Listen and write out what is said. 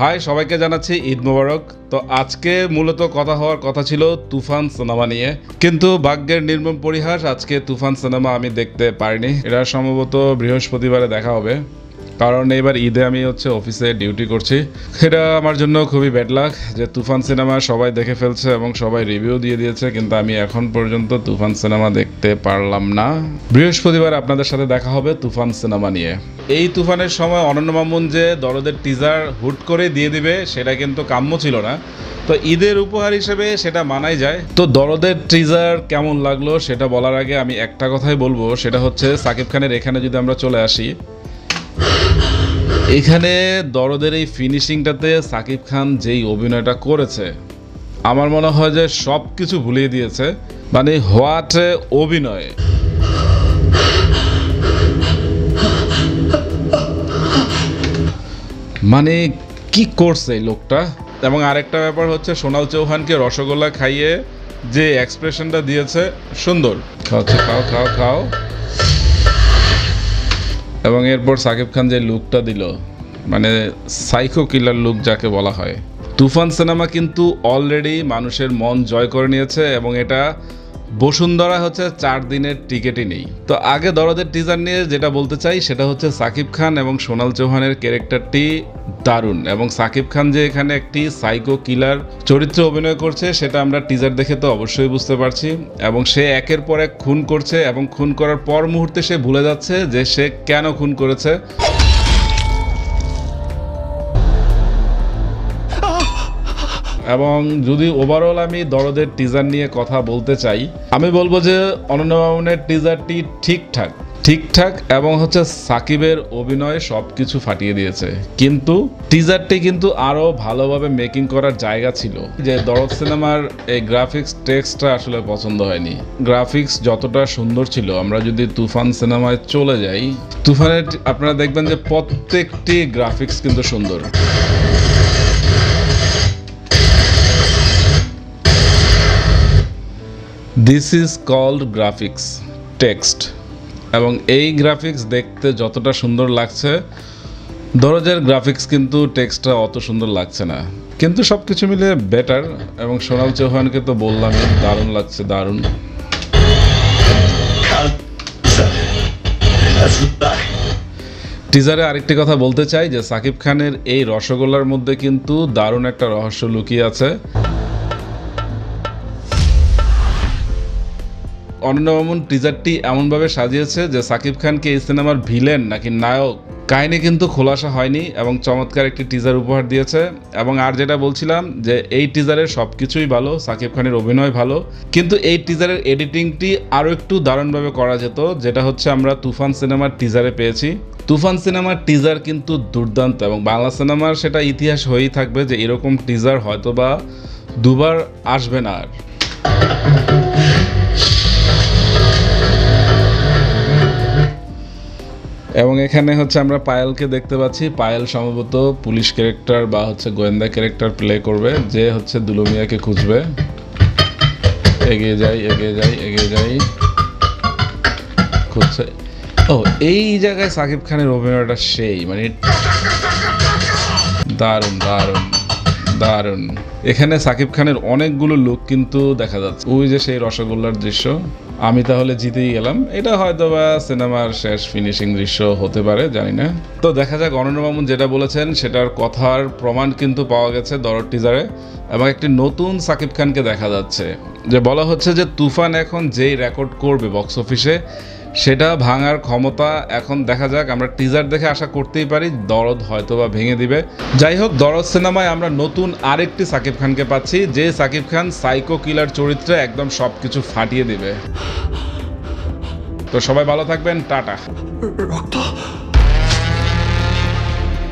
High সবাইকে জানাচ্ছি ঈদ মোবারক। তো আজকে মূলত কথা হওয়ার কথা ছিল তুফান সিনেমা নিয়ে, কিন্তু ভাগ্যের নির্মম পরিহাস, আজকে তুফান সিনেমা আমি দেখতে পারিনি। এটা সম্ভবত বৃহস্পতিবারে দেখা হবে, কারণ এবার ঈদে আমি অফিসে ডিউটি করছি। এটা আমার জন্য খুবই ব্যাড লাক যে তুফান সিনেমা সবাই দেখে ফেলছে এবং সবাই রিভিউ দিয়ে দিয়েছে, কিন্তু আমি এখন পর্যন্ত তুফান সিনেমা দেখতে পারলাম না। বৃহস্পতিবার আপনাদের সাথে দেখা হবে তুফান সিনেমা নিয়ে। এই তুফানের সময় অনন্য মামুন যে দরদের টিজার হুট করে দিয়ে দিবে, সেটা কিন্তু কাম্য ছিল না। তো ঈদের উপহার হিসেবে সেটা মানাই যায়। তো দরদের টিজার কেমন লাগলো সেটা বলার আগে আমি একটা কথাই বলবো, সেটা হচ্ছে সাকিব খানের এখানে যদি আমরা চলে আসি, এখানে দরদের এই ফিনিশিংটাতে সাকিব খান যেই অভিনয়টা করেছে, আমার মনে হয় যে সব কিছু ভুলিয়ে দিয়েছে। মানে হোয়াট অভিনয়! মানে কি করছে এই লোকটা। এবং আরেকটা ব্যাপার হচ্ছে সোনাল চৌহানকে রসগোল্লা খাইয়ে যে এক্সপ্রেশনটা দিয়েছে, সুন্দর। খাও খাও খাও। এবং এরপর সাকিব খান যে লুকটা দিল, মানে সাইকো কিলার লুক যাকে বলা হয়। তুফান সিনেমা কিন্তু অলরেডি মানুষের মন জয় করে নিয়েছে এবং এটা বসুন্ধরা 4 দিনের টিকিটই নেই। তো আগে দরদের টিজার নিয়ে যেটা বলতে চাই সেটা হচ্ছে সাকিব খান এবং সোনাল চৌহানের ক্যারেক্টারটি দারুণ, এবং সাকিব খান যে এখানে একটি সাইকো কিলার চরিত্রে অভিনয় করছে সেটা আমরা টিজার দেখে তো অবশ্যই বুঝতে পারছি। এবং সে একের পর এক খুন করছে এবং খুন করার পর মুহূর্তে সে ভুলে যাচ্ছে যে সে কেন খুন করেছে। এবং যদি ওভারঅল আমি দরদের টিজার নিয়ে কথা বলতে চাই, আমি বলবো যে অনন্য মামুনের টিজারটি ঠিকঠাক এবং সাকিবের অভিনয় সব কিছু ফাটিয়ে দিয়েছে, কিন্তু টিজারটি কিন্তু আরো ভালোভাবে মেকিং করার জায়গা ছিল। যে দরদ সিনেমার এই গ্রাফিক্স টেক্সটটা আসলে পছন্দ হয়নি। গ্রাফিক্স যতটা সুন্দর ছিল, আমরা যদি তুফান সিনেমায় চলে যাই, তুফানের আপনারা দেখবেন যে প্রত্যেকটি গ্রাফিক্স কিন্তু সুন্দর। This is called graphics text, এবং এই গ্রাফিক্স দেখতে যতটা সুন্দর লাগছে, দরজের গ্রাফিক্স কিন্তু টেক্সটটা অত সুন্দর লাগছে না, কিন্তু সব কিছু মিলে বেটার। এবং সোনাল চৌহানকে তো বললামই, দারুণ লাগছে, দারুণ। টিজারে আরেকটি কথা বলতে চাই যে সাকিব খানের এই রসগোল্লার মধ্যে কিন্তু দারুণ একটা রহস্য লুকিয়ে আছে। অনন্য মামুন টিজারটি এমনভাবে সাজিয়েছে যে সাকিব খানকে এই সিনেমার ভিলেন নাকি নায়ক কাহিনী কিন্তু খোলাসা হয়নি, এবং চমৎকার একটি টিজার উপহার দিয়েছে। এবং আর যেটা বলছিলাম যে এই টিজারের সব কিছুই ভালো, সাকিব খানের অভিনয় ভালো, কিন্তু এই টিজারের এডিটিংটি আরও একটু দারুণভাবে করা যেত, যেটা আমরা তুফান সিনেমার টিজারে পেয়েছি। তুফান সিনেমার টিজার কিন্তু দুর্দান্ত, এবং বাংলা সিনেমার সেটা ইতিহাস হয়েই থাকবে যে এরকম টিজার হয়তোবা দুবার আসবে না আর। এবং এখানে আমরা পায়েলকে দেখতে পাচ্ছি। পায়েল সম্ভবত পুলিশ ক্যারেক্টার বা গোয়েন্দা ক্যারেক্টার প্লে করবে, যে দুলুমিয়াকে খুঁজবে। এগিয়ে যাই খুঁজছে। ও, এই জায়গায় সাকিব খানের অভিনয়টা সেই, মানে দারুণ দারুণ দারুণ। এখানে সাকিব খানের অনেকগুলো লুক কিন্তু দেখা যাচ্ছে। ওই যে সেই রসগোল্লার দৃশ্য, আমি তাহলে জিতেই গেলাম। এটা হয়তোবা সিনেমার শেষ ফিনিশিং দৃশ্য হতে পারে, জানি না। তো দেখা যাক। অনন্য মামুন যেটা বলেছেন সেটার কথার প্রমাণ কিন্তু পাওয়া গেছে দরদ টিজারে, এবং একটি নতুন সাকিব খানকে দেখা যাচ্ছে। যে বলা হচ্ছে যে তুফান এখন যেই রেকর্ড করবে বক্স অফিসে, সেটা ভাঙার ক্ষমতা এখন দেখা যাক। আমরা টিজার দেখে আশা করতেই পারি দরদ হয়তোবা ভেঙে দিবে। যাই হোক, দরদ সিনেমায় আমরা নতুন আরেকটি সাকিব খানকে পাচ্ছি, যে সাকিব খান সাইকো কিলার চরিত্রে একদম সবকিছু ফাটিয়ে দিবে। তো সবাই ভালো থাকবেন, টাটা।